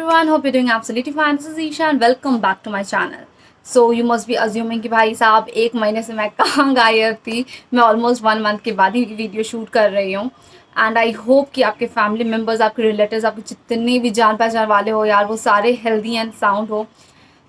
everyone, hope you're doing absolutely fine. This is Isha and welcome back to my channel. So you must be assuming कि भाई साहब एक महीने से मैं कहाँ गायब थी. मैं ऑलमोस्ट 1 मंथ के बाद ही वीडियो शूट कर रही हूँ. एंड आई होप कि आपके फैमिली मेम्बर्स, आपके रिलेटिव्स, आपके जितने भी जान पहचान वाले हो यार, वो सारे हेल्दी एंड साउंड हो.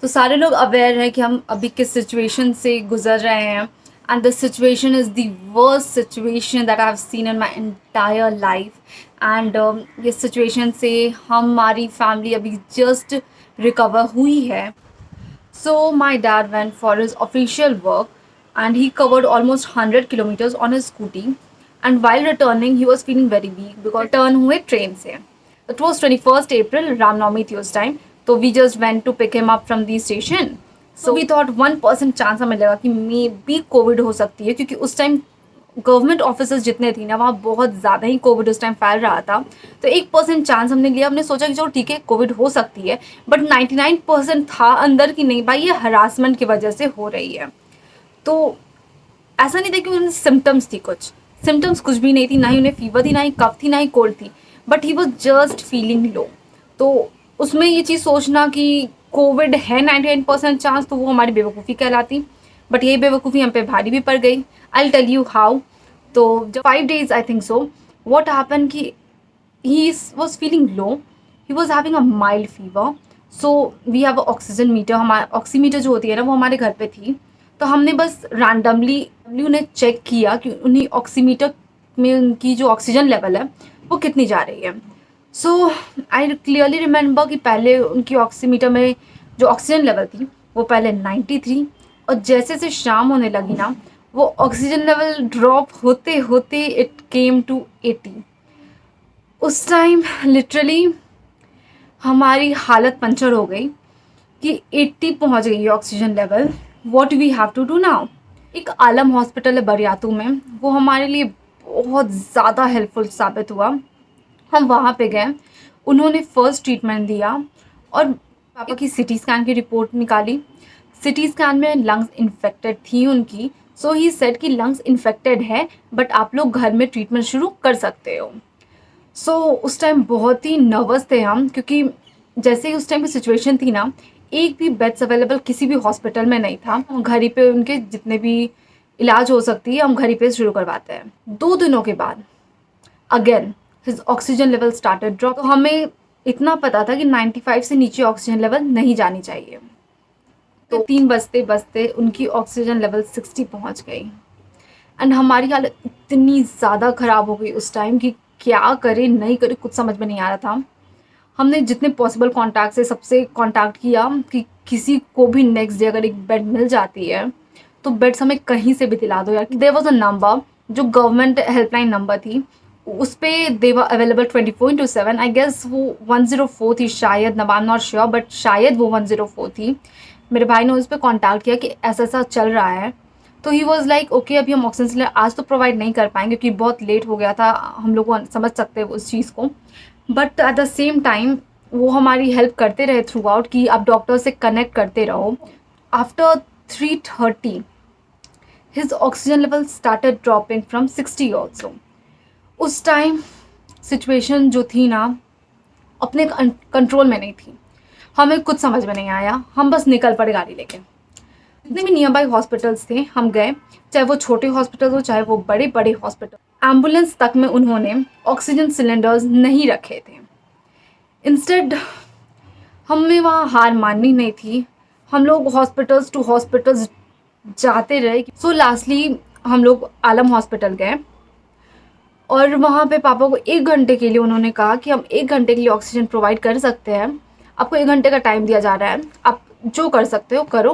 तो सारे लोग अवेयर हैं कि हम अभी किस सिचुएशन से गुजर रहे हैं. And the situation is the worst situation that I've seen in my entire life. And ये situation से हमारी family अभी just recover हुई है. So my dad went for his official work and he covered almost 100 kilometers on his scooty. And while returning, he was feeling very weak because return हुए train से. It was 21st April, Ramnavami थी उस time. So we just went to pick him up from the station. So we thought 1% chance हमें लगा कि may be Covid हो सकती है, क्योंकि उस टाइम गवर्नमेंट ऑफिसर्स जितने थी ना, वहाँ बहुत ज़्यादा ही कोविड उस टाइम फैल रहा था. तो 1% चांस हमने लिया. हमने सोचा कि चलो ठीक है, कोविड हो सकती है. बट 99% था अंदर कि नहीं भाई, ये हरासमेंट की वजह से हो रही है. तो ऐसा नहीं था कि उनमें सिम्टम्स थी, कुछ सिम्टम्स कुछ भी नहीं थी. ना ही उन्हें फीवर थी, ना ही कफ थी, ना ही कोल्ड थी. But he was just feeling low. तो उसमें ये चीज़ सोचना कि कोविड है 99% चांस, तो वो हमारी बेवकूफ़ी कहलाती. बट यही बेवकूफ़ी हम पे भारी भी पड़ गई. I tell you how. तो जब 5 days I think so, what happen कि he was feeling low. He was having a mild fever. So we have a oxygen meter. हमारा ऑक्सीमीटर जो होती है ना, वो हमारे घर पे थी. तो हमने बस रैंडमली उन्हें चेक किया कि उन्हीं ऑक्सीमीटर में उनकी जो ऑक्सीजन लेवल है वो कितनी जा रही है. सो आई क्लियरली रिमेंबर कि पहले उनकी ऑक्सीमीटर में जो ऑक्सीजन लेवल थी वो पहले 93, और जैसे जैसे शाम होने लगी ना, वो ऑक्सीजन लेवल ड्रॉप होते होते इट केम टू 80. उस टाइम लिटरली हमारी हालत पंचर हो गई कि 80 पहुंच गई oxygen level. What we have to do now. एक आलम हॉस्पिटल है बरियातू में, वो हमारे लिए बहुत ज़्यादा हेल्पफुल साबित हुआ. हम वहाँ पे गए, उन्होंने फर्स्ट ट्रीटमेंट दिया और पापा की सिटी स्कैन की रिपोर्ट निकाली. सिटी स्कैन में लंग्स इन्फेक्टेड थी उनकी. सो ही सेड कि लंग्स इन्फेक्टेड है, बट आप लोग घर में ट्रीटमेंट शुरू कर सकते हो. सो उस टाइम बहुत ही नर्वस थे हम, क्योंकि जैसे ही उस टाइम की सिचुएशन थी ना, एक भी बेड्स अवेलेबल किसी भी हॉस्पिटल में नहीं था. घर ही पे उनके जितने भी इलाज हो सकती है हम घर ही पे शुरू करवाते हैं. 2 दिनों के बाद again his oxygen level started drop. तो हमें इतना पता था कि 95 से नीचे ऑक्सीजन लेवल नहीं जानी चाहिए. तो 3 बजते बजते उनकी ऑक्सीजन लेवल 60 पहुंच गई. एंड हमारी हालत इतनी ज़्यादा ख़राब हो गई उस टाइम कि क्या करें नहीं करें कुछ समझ में नहीं आ रहा था. हमने जितने पॉसिबल कॉन्टैक्ट से सबसे कॉन्टैक्ट किया कि किसी को भी नेक्स्ट डे अगर एक बेड मिल जाती है तो बेड्स हमें कहीं से भी दिला दो यार. देयर वाज अ नंबर जो गवर्नमेंट हेल्पलाइन नंबर थी, उस पर दे वर अवेलेबल 24/7. आई गेस वो 104 थी शायद, I am not sure, but शायद वो 104 थी. मेरे भाई ने उस पर कॉन्टैक्ट किया कि ऐसा ऐसा चल रहा है. तो ही वॉज लाइक ओके, अभी हम ऑक्सीजन सिलेंडर आज तो प्रोवाइड नहीं कर पाएंगे क्योंकि बहुत लेट हो गया था. हम लोग को समझ सकते हैं उस चीज़ को. But at the same time वो हमारी हेल्प करते रहे थ्रू आउट कि आप डॉक्टर से कनेक्ट करते रहो. After 3:30 his oxygen level started dropping from 60 also. उस टाइम सिचुएशन जो थी ना, अपने कंट्रोल में नहीं थी. हमें कुछ समझ में नहीं आया. हम बस निकल पड़े गाड़ी लेके. जितने भी नियर बाई हॉस्पिटल्स थे हम गए, चाहे वो छोटे हॉस्पिटल हो चाहे वो बड़े बड़े हॉस्पिटल. एम्बुलेंस तक में उन्होंने ऑक्सीजन सिलेंडर्स नहीं रखे थे. इंस्टेड हमें वहाँ हार माननी नहीं थी. हम लोग हॉस्पिटल्स टू हॉस्पिटल्स जाते रहे. सो लास्टली हम लोग आलम हॉस्पिटल गए और वहाँ पे पापा को 1 घंटे के लिए उन्होंने कहा कि हम 1 घंटे के लिए ऑक्सीजन प्रोवाइड कर सकते हैं. आपको 1 घंटे का टाइम दिया जा रहा है, आप जो कर सकते हो करो,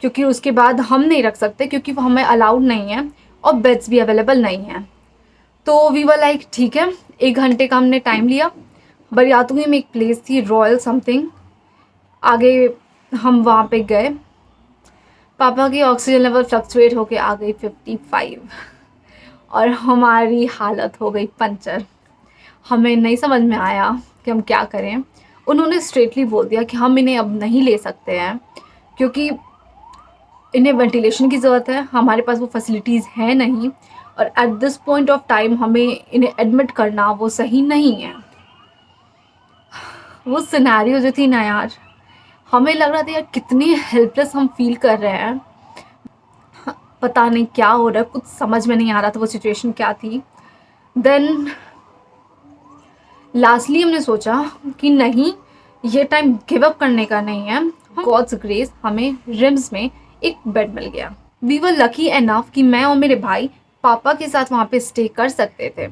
क्योंकि उसके बाद हम नहीं रख सकते क्योंकि वो हमें अलाउड नहीं है और बेड्स भी अवेलेबल नहीं हैं. तो वी वर लाइक ठीक है. 1 घंटे का हमने टाइम लिया. बरियातू में एक प्लेस थी रॉयल समथिंग, आगे हम वहाँ पे गए. पापा की ऑक्सीजन लेवल फ्लक्चुएट होके आ गई 55 और हमारी हालत हो गई पंचर. हमें नहीं समझ में आया कि हम क्या करें. उन्होंने स्ट्रेटली बोल दिया कि हम इन्हें अब नहीं ले सकते हैं क्योंकि इन्हें वेंटिलेशन की ज़रूरत है, हमारे पास वो फैसिलिटीज़ हैं नहीं, और at this point of time हमें इन्हें एडमिट करना वो सही नहीं है. वो सिनेरियो जो थी ना यार, हमें लग रहा था यार कितनी हेल्पलेस हम फील कर रहे हैं। पता नहीं क्या हो रहा है, कुछ समझ में नहीं आ रहा था वो सिचुएशन क्या थी। देन लास्टली हमने सोचा कि नहीं, ये टाइम गिव अप करने का नहीं है। गॉड्स ग्रेस हमें रिम्स में एक बेड मिल गया। वी वर लकी एनफ कि मैं और मेरे भाई पापा के साथ वहाँ पे स्टे कर सकते थे।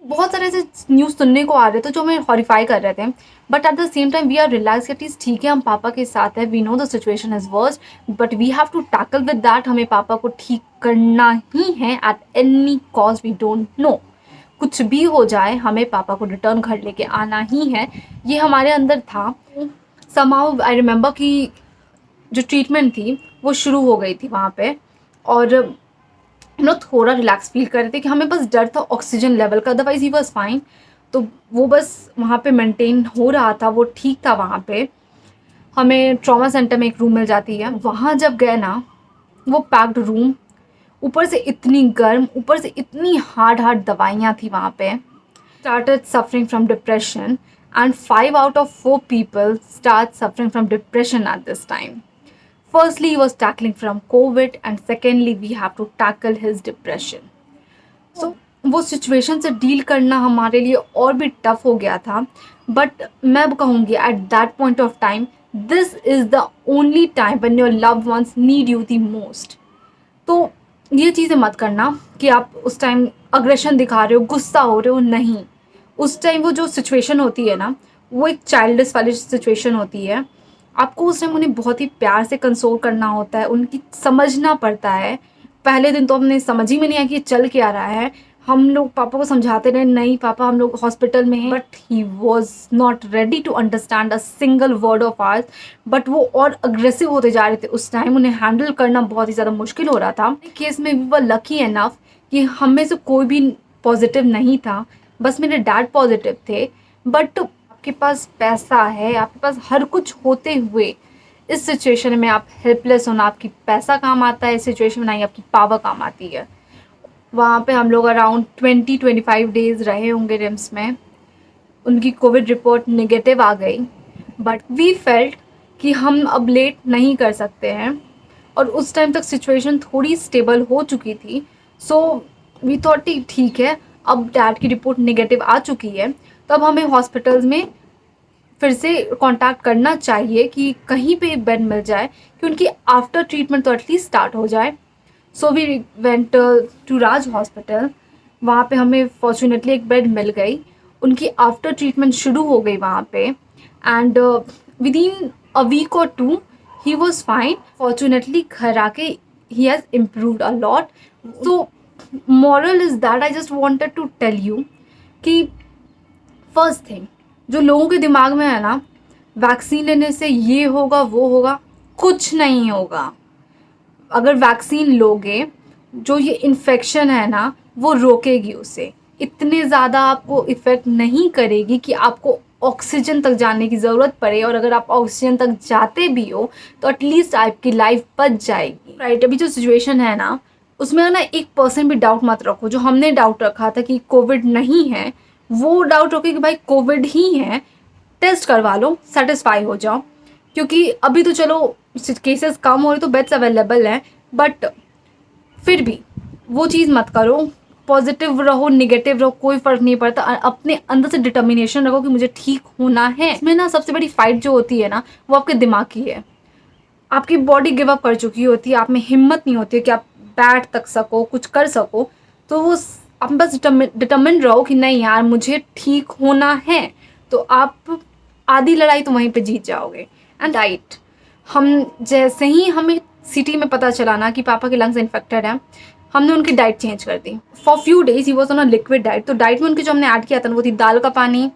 बहुत सारे ऐसे न्यूज़ सुनने को आ रहे थे जो हमें हॉरिफाई कर रहे थे, but at the same time we are relax at least ठीक है हम पापा के साथ है। We know the situation is worst but we have to tackle with that. हमें पापा को ठीक करना ही है at any cause. We don't know, कुछ भी हो जाए हमें पापा को रिटर्न घर लेके आना ही है, ये हमारे अंदर था। समाउ आई रिमेंबर कि जो ट्रीटमेंट थी वो शुरू हो गई थी वहाँ पे, और थोड़ा रिलैक्स फील कर रहे थे कि हमें बस डर था ऑक्सीजन लेवल का, अदरवाइज ही वॉज फाइन। तो वो बस वहाँ पे मेंटेन हो रहा था, वो ठीक था। वहाँ पे हमें ट्रॉमा सेंटर में एक रूम मिल जाती है। वहाँ जब गए ना, वो पैक्ड रूम, ऊपर से इतनी गर्म, ऊपर से इतनी हार्ड हार्ड दवाइयाँ थी वहाँ पे। Started suffering from depression and 5 out of 4 people start suffering from depression at this time. Firstly, he was tackling from COVID and secondly, we have to tackle his depression. So, वो situation से deal करना हमारे लिए और भी tough हो गया था। बट मैं कहूँगी at that point of time this is the only time when your loved ones need you the most. तो ये चीज़ें मत करना कि आप उस टाइम अग्रेशन दिखा रहे हो, गुस्सा हो रहे हो, नहीं। उस टाइम वो जो सिचुएशन होती है ना, वो एक चाइल्डिश वाली सिचुएशन होती है। आपको उस टाइम उन्हें बहुत ही प्यार से कंसोल करना होता है, उनकी समझना पड़ता है। पहले दिन तो हमने समझ ही में नहीं आया कि ये चल क्या रहा है। हम लोग पापा को समझाते रहे, नहीं पापा हम लोग हॉस्पिटल में हैं, but he was not ready to understand a single word of ours. But वो और अग्रेसिव होते जा रहे थे। उस टाइम उन्हें हैंडल करना बहुत ही ज़्यादा मुश्किल हो रहा था। केस में वी वर लकी एनफ कि हम में से कोई भी पॉजिटिव नहीं था, बस मेरे डैड पॉजिटिव थे। बट आपके पास पैसा है, आपके पास हर कुछ होते हुए इस सिचुएशन में आप हेल्पलेस हो। ना आपकी पैसा काम आता है इस सिचुएशन में, ना ही आपकी पावर काम आती है। वहाँ पे हम लोग अराउंड 20-25 डेज़ रहे होंगे रिम्स में। उनकी कोविड रिपोर्ट नेगेटिव आ गई, बट वी फेल्ट कि हम अब लेट नहीं कर सकते हैं, और उस टाइम तक सिचुएशन थोड़ी स्टेबल हो चुकी थी। सो वी थॉट ठीक है, अब डैड की रिपोर्ट नेगेटिव आ चुकी है, तो अब हमें हॉस्पिटल्स में फिर से कांटेक्ट करना चाहिए कि कहीं पे बेड मिल जाए कि उनकी आफ्टर ट्रीटमेंट तो एटलीस्ट स्टार्ट हो जाए। So we went to Raj hospital. वहाँ पे हमें फॉर्चुनेटली एक बेड मिल गई। उनकी आफ्टर ट्रीटमेंट शुरू हो गई वहाँ पे, and within a week और 2 ही वॉज फाइन। फॉर्चुनेटली घर आके he has improved a lot. So moral is that I just wanted to tell you कि फर्स्ट थिंग जो लोगों के दिमाग में है ना, वैक्सीन लेने से ये होगा वो होगा, कुछ नहीं होगा। अगर वैक्सीन लोगे, जो ये इन्फेक्शन है ना वो रोकेगी उसे, इतने ज़्यादा आपको इफ़ेक्ट नहीं करेगी कि आपको ऑक्सीजन तक जाने की ज़रूरत पड़े। और अगर आप ऑक्सीजन तक जाते भी हो तो एटलीस्ट आपकी लाइफ बच जाएगी, राइट। अभी जो सिचुएशन है ना, उसमें ना 1% भी डाउट मत रखो। जो हमने डाउट रखा था कि कोविड नहीं है, वो डाउट रखो कि भाई कोविड ही है, टेस्ट करवा लो, सेटिस्फाई हो जाओ। क्योंकि अभी तो चलो केसेस कम हो रहे तो बेड्स अवेलेबल हैं, बट फिर भी वो चीज़ मत करो। पॉजिटिव रहो, नेगेटिव रहो, कोई फ़र्क नहीं पड़ता। अपने अंदर से डिटर्मिनेशन रखो कि मुझे ठीक होना है। इसमें ना सबसे बड़ी फाइट जो होती है ना, वो आपके दिमाग की है। आपकी बॉडी गिव अप कर चुकी होती है, आप में हिम्मत नहीं होती है कि आप बैठ तक सको, कुछ कर सको। तो वो आप बस डिटर्मिन रहो कि नहीं यार मुझे ठीक होना है, तो आप आधी लड़ाई तो वहीं पे जीत जाओगे। एंड डाइट, हम जैसे ही हमें सिटी में पता चला ना कि पापा के लंग्स इन्फेक्टेड हैं, हमने उनकी डाइट चेंज कर दी। For few days he was on a liquid diet. तो डाइट में उनकी जो हमने ऐड किया था वो थी दाल का पानी,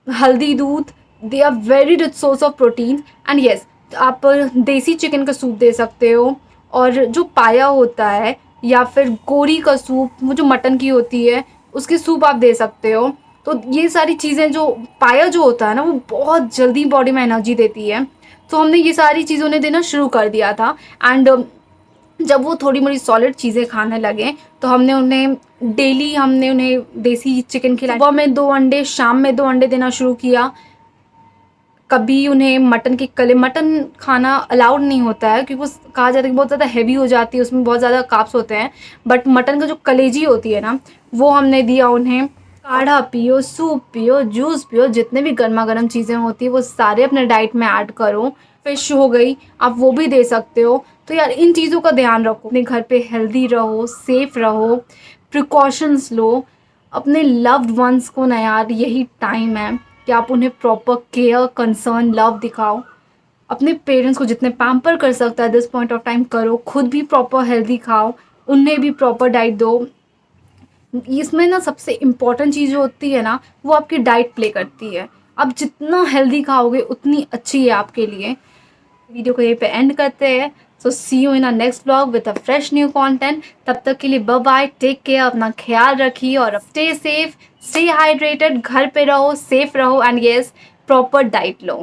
हल्दी दूध। They are very rich source of protein. And yes, आप देसी चिकन का सूप दे सकते हो, और जो पाया होता है या फिर गोरी का सूप, वो जो मटन की होती है उसके सूप आप दे सकते हो। तो ये सारी चीज़ें, जो पाया जो होता है ना, वो बहुत जल्दी बॉडी में एनर्जी देती है। तो हमने ये सारी चीज़ों ने देना शुरू कर दिया था। एंड जब वो थोड़ी मोड़ी सॉलिड चीज़ें खाने लगे तो हमने उन्हें देसी चिकन खिलाया। सुबह में 2 अंडे, शाम में 2 अंडे देना शुरू किया। कभी उन्हें मटन खाना अलाउड नहीं होता है, क्योंकि वो कहा जाता है कि बहुत ज़्यादा हैवी हो जाती है, उसमें बहुत ज़्यादा कार्ब्स होते हैं। बट मटन का जो कलेजी होती है ना, वो हमने दिया उन्हें। काढ़ा पियो, सूप पियो, जूस पियो, जितने भी गर्मा गर्म चीज़ें होती है वो सारे अपने डाइट में ऐड करो। फिश हो गई, आप वो भी दे सकते हो। तो यार इन चीज़ों का ध्यान रखो, अपने घर पे हेल्दी रहो, सेफ रहो, प्रिकॉशंस लो। अपने लव्ड वंस को ना यार, यही टाइम है कि आप उन्हें प्रॉपर केयर, कंसर्न, लव दिखाओ। अपने पेरेंट्स को जितने पैम्पर कर सकता है दिस पॉइंट ऑफ टाइम करो। खुद भी प्रॉपर हेल्दी खाओ, उन्हें भी प्रॉपर डाइट दो। इसमें ना सबसे इम्पॉर्टेंट चीज़ जो होती है ना, वो आपकी डाइट प्ले करती है। आप जितना हेल्दी खाओगे उतनी अच्छी है आपके लिए। वीडियो को यहीं पे एंड करते हैं। So see you in a next vlog with a fresh new content. तब तक के लिए बाय बाय, टेक केयर, अपना ख्याल रखिए और स्टे सेफ, स्टे हाइड्रेटेड, घर पे रहो, सेफ रहो and yes, proper diet low.